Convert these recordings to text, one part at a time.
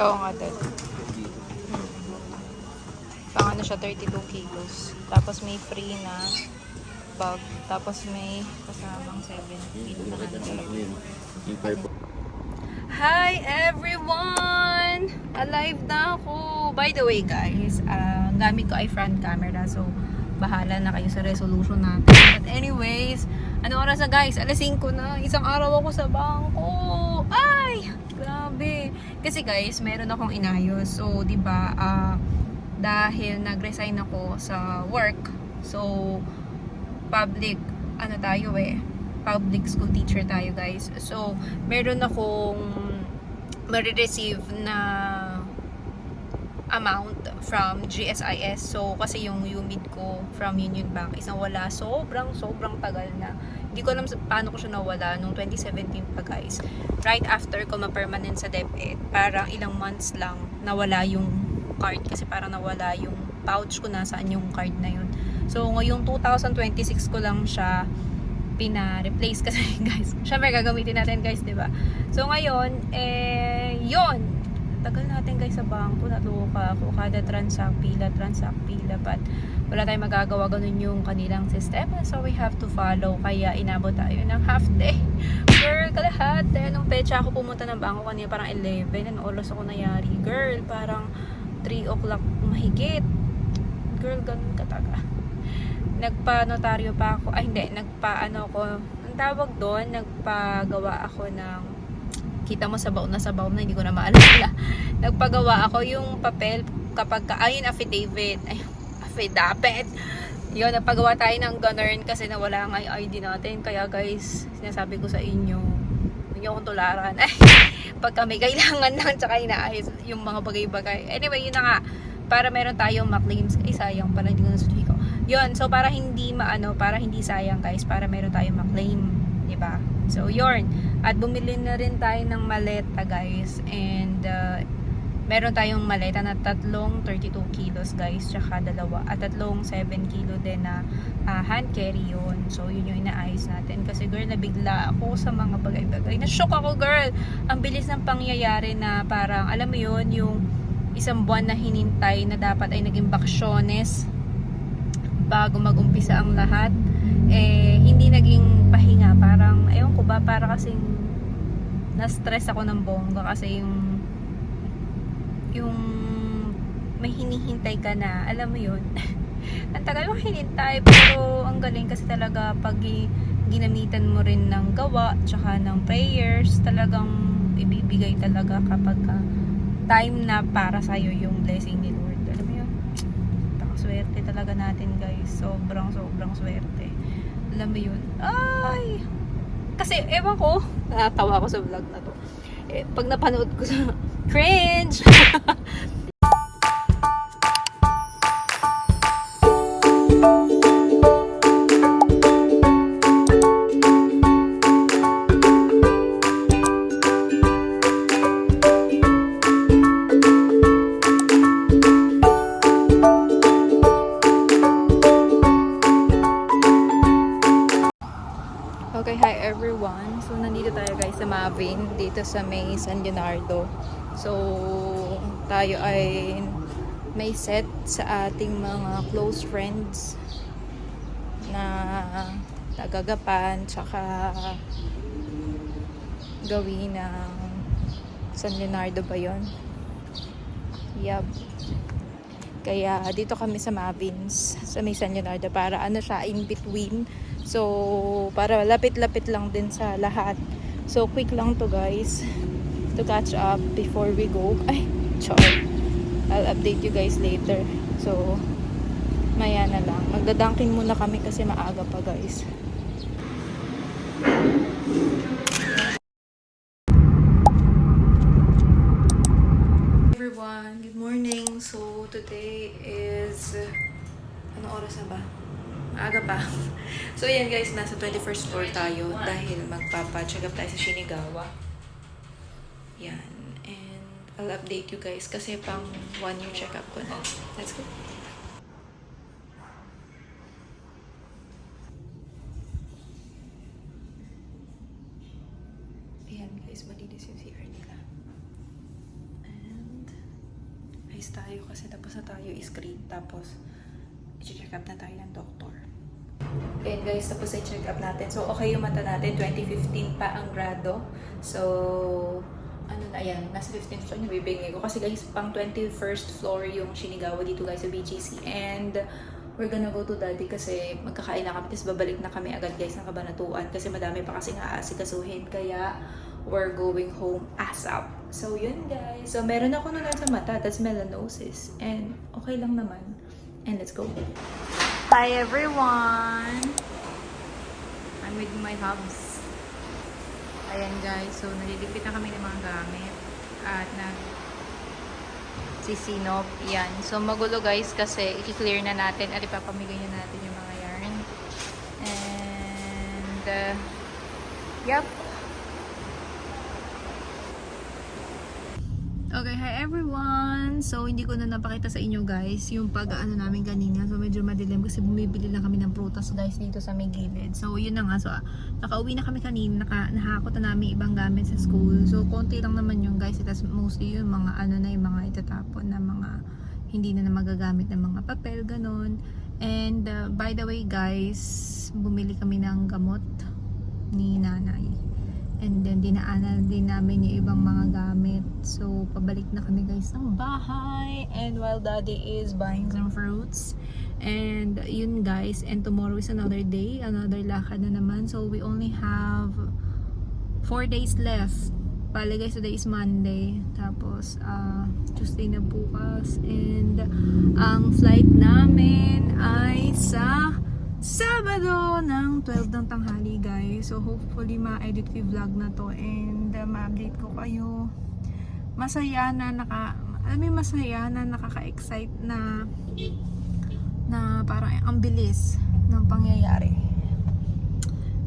Oo nga din. Pang ano siya, 32 kilos. Tapos may free na bag. Tapos may kasamang 17 na ano. Hi everyone! Alive na ako! By the way guys, gamit ko ay front camera. So, bahala na kayo sa resolution natin. But anyways, ano oras na guys? Alas 5 na. Isang araw ako sa bangko. Ay! Grabe. Kasi guys, meron akong inayos. So, diba, dahil nag-resign ako sa work. So, public, ano tayo public school teacher tayo guys. So, meron akong ma-receive na amount from GSIS. So, kasi yung UMID ko from Union Bank is nawala. Sobrang tagal na. Hindi ko alam paano ko siya nawala nung 2017 pa guys. Right after ko ma-permanent sa DepEd, parang ilang months lang nawala yung card. Kasi parang nawala yung pouch ko, nasaan yung card na yun. So, ngayong 2026 ko lang siya pina-replace kasi guys. Syempre gagamitin natin guys, 'di ba? So ngayon, yun. Tagal natin guys sa bangko, natuka ako kada transact pila. But wala tayong magagawa, ganun yung kanilang sistema. So we have to follow. Kaya inabot tayo ng half day. Girl, kalahati. Nung pecha ako pumunta ng bangko kanina, parang 11. Ano oras ako nayari? Girl, parang 3 o'clock mahigit. Girl, ganun kataga. Nagpa-notaryo pa ako. Ay, hindi. Nagpa-ano ako. Ang tawag doon, nagpagawa ako ng, kita mo sabaw na, hindi ko na maalala. Nagpagawa ako yung papel kapag, ayun, affidavit. Ay, affidavit. Yun, nagpagawa tayo ng ganun kasi nawala nga yung ID natin. Kaya guys, sinasabi ko sa inyo, huwag niyo akong tularan. Ay, pag kami kailangan lang, tsaka inaayos yung mga bagay-bagay. Anyway, yun na nga. Para meron tayong ma-claims. Ay, sayang pala, hindi ko nasusuhi ko. Yun, so para hindi para hindi sayang guys, para meron tayong ma-claim, 'di ba? So, yun. At bumili na rin tayo ng maleta guys. And meron tayong maleta na tatlong 32 kilos guys, tsaka dalawa at tatlong 7 kilo din na hand carry yun. So, yun yung inaayos natin. Kasi girl, nabigla ako sa mga bagay-bagay. Na-shock ako girl. Ang bilis ng pangyayari na parang, alam mo yun, yung isang buwan na hinintay na dapat ay naging baksyones bago mag-umpisa ang lahat, hindi naging pahinga. Parang, ewan ko ba, para kasing na-stress ako ng bongga kasi yung may hinihintay ka na, alam mo yun. Ang tagal mong hinintay, pero ang galing kasi talaga pag ginamitan mo rin ng gawa, tsaka ng prayers, talagang ibibigay talaga kapag time na para sa'yo yung blessing ni Lord. Alam mo yun? Swerte talaga natin guys. Sobrang swerte. Alam mo yun? Ay! Kasi, ewan ko, natatawa ako sa vlog na to. Pag napanood ko sa cringe! Okay, hi everyone. So, nandito tayo guys sa Mavin, dito sa may San Leonardo. So, tayo ay may set sa ating mga close friends na tagagapan, tsaka gawin ng San Leonardo ba yun? Yup. Kaya dito kami sa Mavins, sa may San Leonardo, para ano siya, in between. So, para lapit-lapit lang din sa lahat. So, quick lang to guys, to catch up before we go. Ay, char. I'll update you guys later. So, maya na lang. Magdadangkin muna kami kasi maaga pa guys. Everyone, good morning. So, today is, ano oras na ba? Aga pa. So, yan guys, nasa 21st floor tayo dahil magpapa-check up tayo sa Shinigawa. Yan. And I'll update you guys kasi pang 1 year check up ko na. Let's go. Ayan guys, malinis yung CR nila. And guys tayo kasi tapos na tayo screen. Tapos, i-check up na tayo ng doktor. Okay guys, tapos i-check up natin. So, okay yung mata natin. 2015 pa ang grado. So, ano na yan, nasa 15th floor nabibigay ko. Kasi guys, pang 21st floor yung Shinagawa dito guys sa BGC. And, we're gonna go to daddy kasi magkakain na kami. Tapos babalik na kami agad guys ng Kabanatuan. Kasi madami pa kasing aasikasuhin. Kaya, we're going home ASAP. So, yun guys. So, meron ako nun sa mata. That's melanosis. And, okay lang naman. And let's go. Hi everyone! I'm with my hubs. Ayan guys. So, naliligpit na kami ng mga gamit. At sisinop. Yan. So, magulo guys kasi i-clear na natin at ipapamigay na natin yung mga yarn. And, yep. Okay, hi everyone! So, hindi ko na napakita sa inyo guys yung pag-ano namin kanina. So, medyo madilim kasi bumibili lang kami ng prutas guys dito sa may gilid. So, yun na nga. So, nakauwi na kami kanina. Nahakot na namin ibang gamit sa school. So, konti lang naman yung guys. That's mostly yung mga ano na yung mga itatapon na mga hindi na magagamit ng mga papel, ganon. And, by the way guys, bumili kami ng gamot ni nanay. And then, dinaanan din namin yung ibang mga gamit. So, pabalik na kami guys ng bahay. And while daddy is buying some fruits. And, yun guys. And tomorrow is another day. Another lakad na naman. So, we only have 4 days left. Pala guys, today is Monday. Tapos, Tuesday na bukas. And, ang flight namin ay sa Sabado ng 12 ng tanghali guys. So hopefully ma-edit ko yung vlog na to and ma-update ko kayo. Masaya na masaya na nakaka-excite na parang ang bilis ng pangyayari.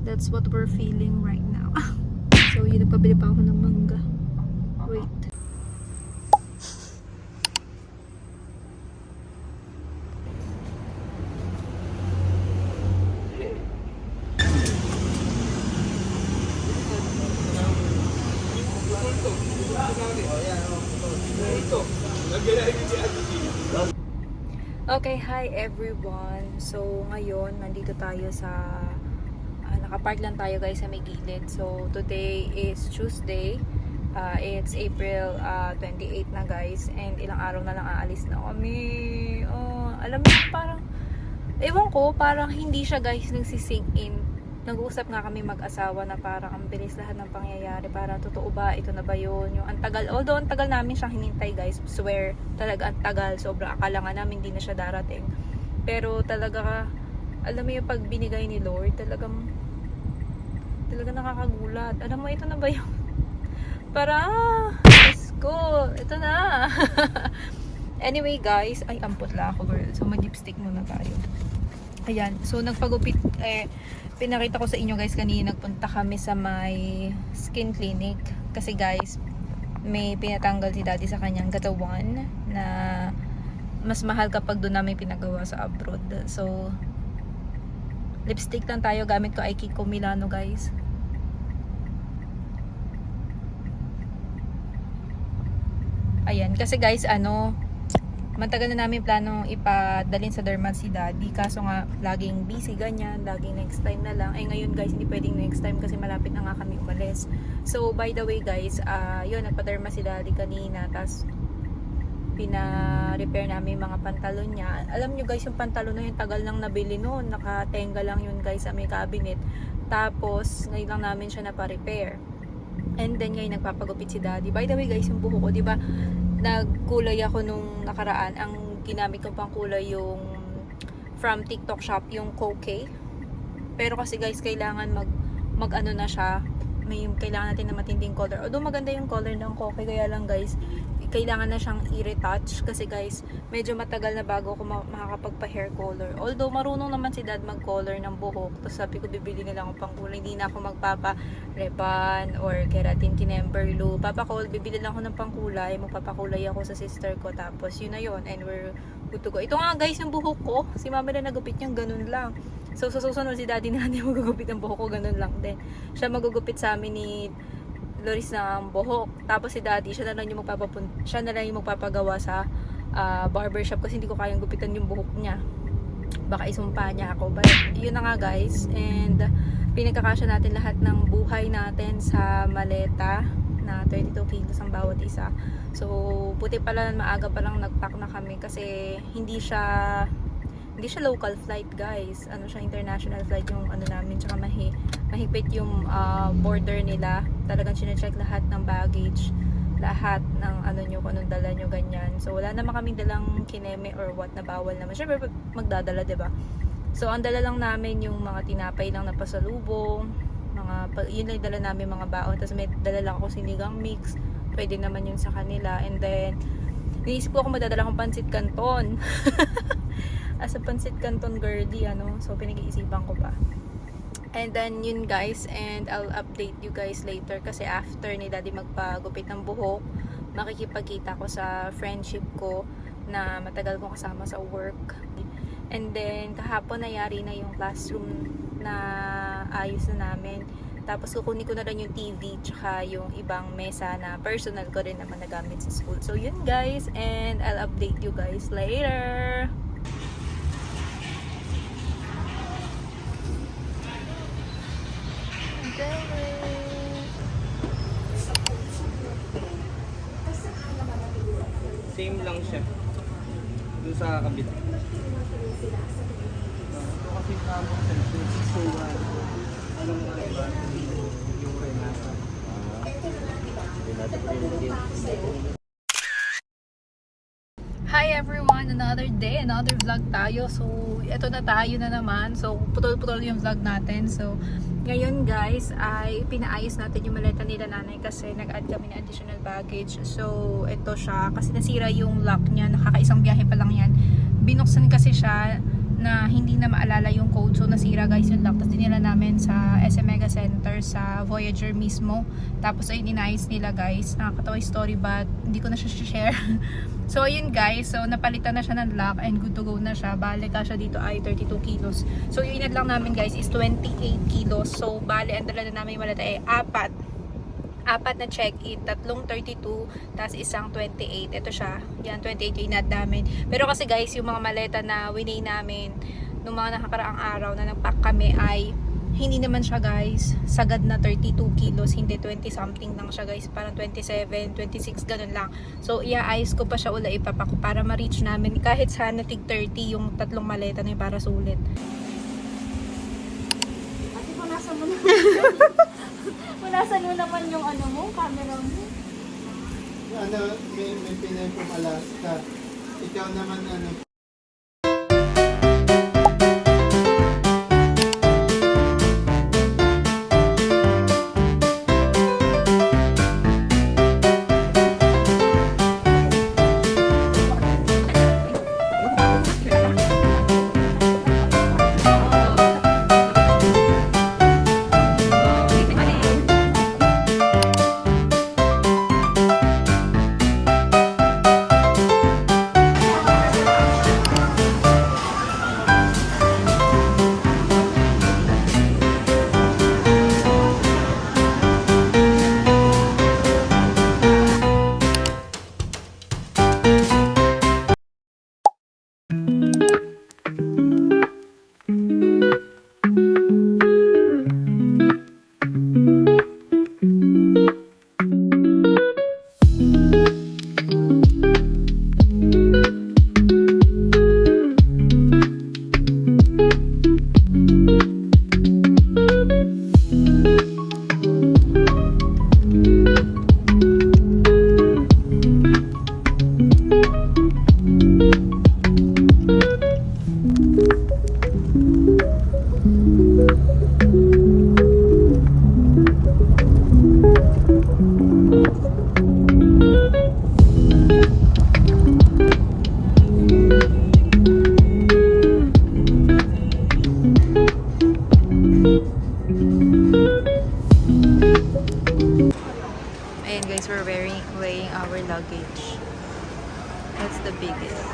That's what we're feeling right now. So yun, nagpabili pa ako ng mangga. Wait. Okay, hi everyone. So, ngayon, nandito tayo sa nakapark lang tayo guys sa may gilid. So, today is Tuesday. It's April 28 na guys. And ilang araw na lang aalis na kami. Alam mo, parang ewan ko, parang hindi siya guys nagsisink in. Nag-uusap nga kami mag-asawa na parang ang bilis lahat ng pangyayari. Parang totoo ba? Ito na ba yun? Yung antagal. Although antagal namin siyang hinintay guys. Swear. Talaga antagal. Sobra. Akala nga namin hindi na siya darating. Pero talaga, alam mo yung pag binigay ni Lord, talaga nakakagulat. Alam mo, ito na ba yun? Para, let's go. Ito na. Anyway guys, ay ampot lang ako girl. So mag-lipstick muna tayo. Ayan. So nagpagupit, pinakita ko sa inyo guys kanina, nagpunta kami sa may skin clinic kasi guys may pinatanggal si daddy sa kanyang katawan na mas mahal kapag doon namin pinagawa sa abroad. So lipstick lang tayo, gamit ko ay Kiko Milano guys. Ayan, kasi guys matagal na namin planong ipadalhin sa dermat si daddy. Kaso nga, laging busy, ganyan. Laging next time na lang. Ngayon guys, hindi pwedeng next time kasi malapit na nga kami umalis. So, by the way guys, yun, nagpa-derma si daddy kanina. Tapos, pina-repair namin mga pantalon niya. Alam nyo guys, yung pantalon na yun, tagal nang nabili noon. Nakatenga lang yun guys sa may cabinet. Tapos, ngayon lang namin siya napa-repair. And then, ngayon nagpapagupit si daddy. By the way guys, yung buho ko, diba, nagkulay ako nung nakaraan. Ang ginamit kong pangkulay yung from TikTok shop, yung Koke. Pero kasi guys, kailangan mag ano na siya. Kailangan natin na matinding color. Although maganda yung color ng Koke, kaya lang guys, kailangan na siyang i-retouch kasi guys, medyo matagal na bago ako makakapagpa-hair color. Although marunong naman si dad mag-color ng buhok. Tapos sabi ko, bibili na lang ako pang kulay. Hindi na ako magpapa-reban or keratin kinemberlu. Bibili lang ako ng pangkulay. Magpapakulay ako sa sister ko. Tapos yun na yun. And we're good to go. Ito nga guys yung buhok ko. Si mama na nagupit niyang ganun lang. So sa susunod si daddy na hindi magugupit ng buhok ko. Ganun lang din. Siya magugupit sa amin ni Loris ng buhok. Tapos si daddy, siya na lang yung magpapagawa sa barbershop kasi hindi ko kayang gupitan yung buhok niya. Baka isumpa niya ako. But yun na nga guys, and pinagkakasya natin lahat ng buhay natin sa maleta na 32 kilos ang bawat isa. So buti pala maaga pa lang nagpack na kami kasi hindi siya local flight guys. Ano siya, international flight yung ano namin, tsaka mahigpit yung border nila. Talagang sine-check lahat ng baggage, lahat ng ano nyo, kung anong dala nyo, ganyan. So wala naman kaming dalang kineme or what na bawal naman. Syempre magdadala, 'di ba? So ang dala lang namin yung mga tinapay lang na pasalubong, yun lang dala namin, mga baon. Tapos may dala lang ako sinigang mix, pwede naman yun sa kanila. And then iniisip ko kung magdadala akong pansit canton. As a pansit canton girly, ano, so pinag-iisipan ko pa. And then yun guys, and I'll update you guys later kasi after ni daddy magpagupit ng buhok, makikipagkita ko sa friendship ko na matagal kong kasama sa work. And then kahapon nayari na yung classroom na ayos na namin. Tapos kukunin ko na rin yung TV tsaka yung ibang mesa na personal ko rin naman nagamit sa school. So yun guys, and I'll update you guys later. Same lang siya. Doon sa kabit. Ito kasi tamang cellphone. 601. Anong mga iba? Yung Renata. Hi everyone! Another day, another vlog tayo. So, ito na tayo na naman. So, putol-putol yung vlog natin. So, ngayon guys, ay pinaayos natin yung maleta nila nanay kasi nag-add kami ng additional baggage. So, ito siya. Kasi nasira yung lock niya. Nakakaisang biyahe pa lang yan. Binuksan kasi siya na hindi na maalala yung code. So, nasira guys yung lock. Tapos dinila namin sa SM Mega Center sa Voyager mismo. Tapos ay inayos nila guys. Nakakatawa yung story but hindi ko na siya share. So, ayun guys. So, napalitan na siya ng lock and good to go na siya. Bale ka siya dito ay 32 kilos. So, yung inad lang namin guys is 28 kilos. So, bale, ang dala na namin yung malata ay apat na check-in, tatlong 32, tapos isang 28. Ito siya, yan, 28 yung inad namin. Pero kasi guys, yung mga maleta na winay namin nung mga nakakaraang araw na nagpack kami ay hindi naman siya guys sagad na 32 kilos, hindi 20 something lang siya guys, parang 27, 26 ganun lang. So iaayos ko pa siya ula ipapak para ma-reach namin kahit sana tig 30 yung tatlong maleta na yung para sulit. Ate, punasan mo naman. Punasan mo naman yung ano mo, camera mo. Ano, may Pinay from Alaska. Ikaw naman ano. Ayan guys, we're weighing our luggage. That's the biggest.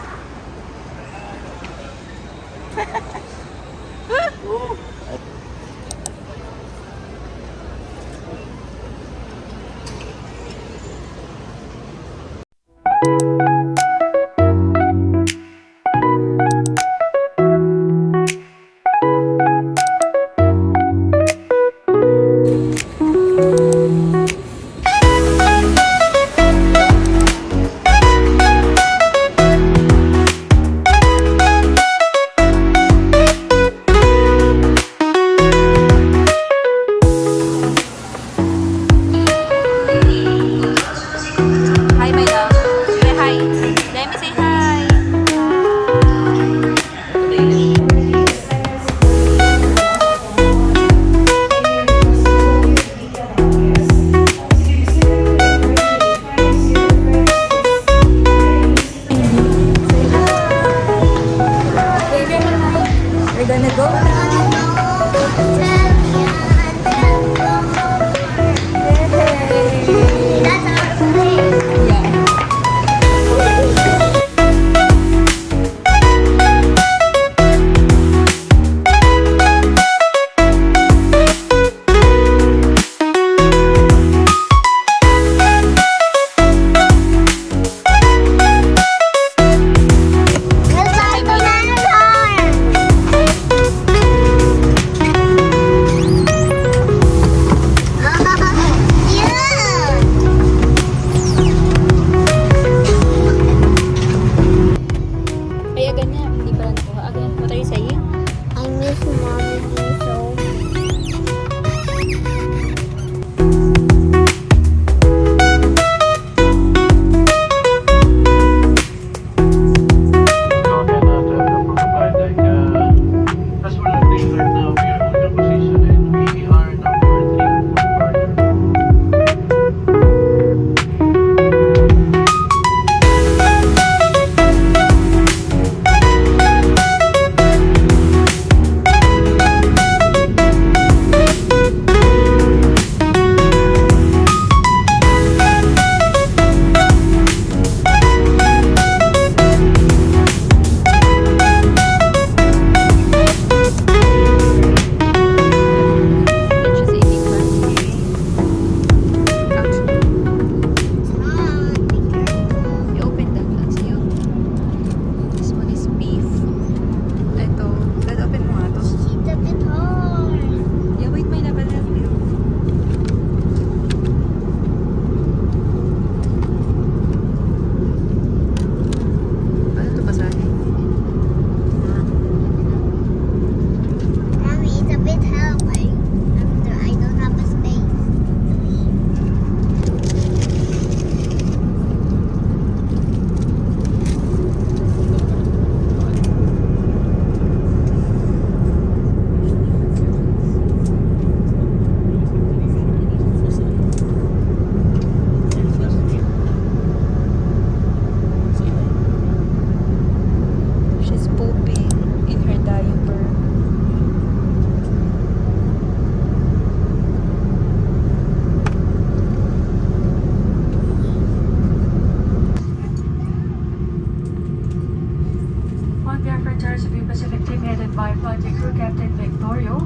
The entire Cebu Pacific team headed by Flight Crew Captain Victorio,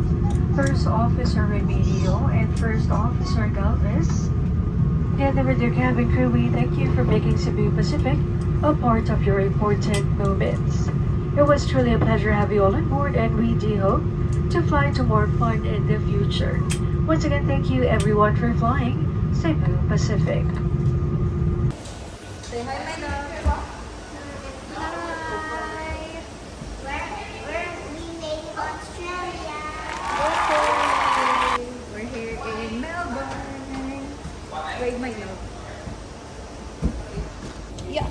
First Officer Remedios, and First Officer Galvez. Together with your cabin crew, we thank you for making Cebu Pacific a part of your important moments. It was truly a pleasure to have you all on board, and we do hope to fly to more fun in the future. Once again, thank you everyone for flying Cebu Pacific. Say hi, my love. We made Australia. We're here in Melbourne. Wait, my love.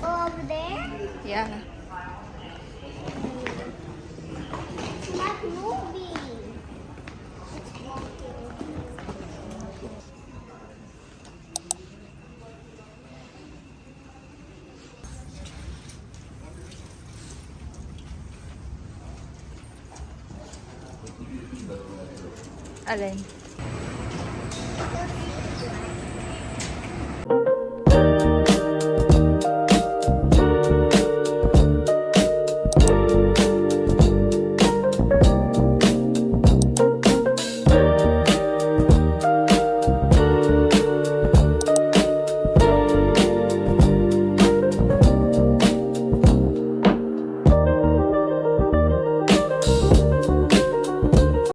Over there? Yeah. It's not moving. Alin?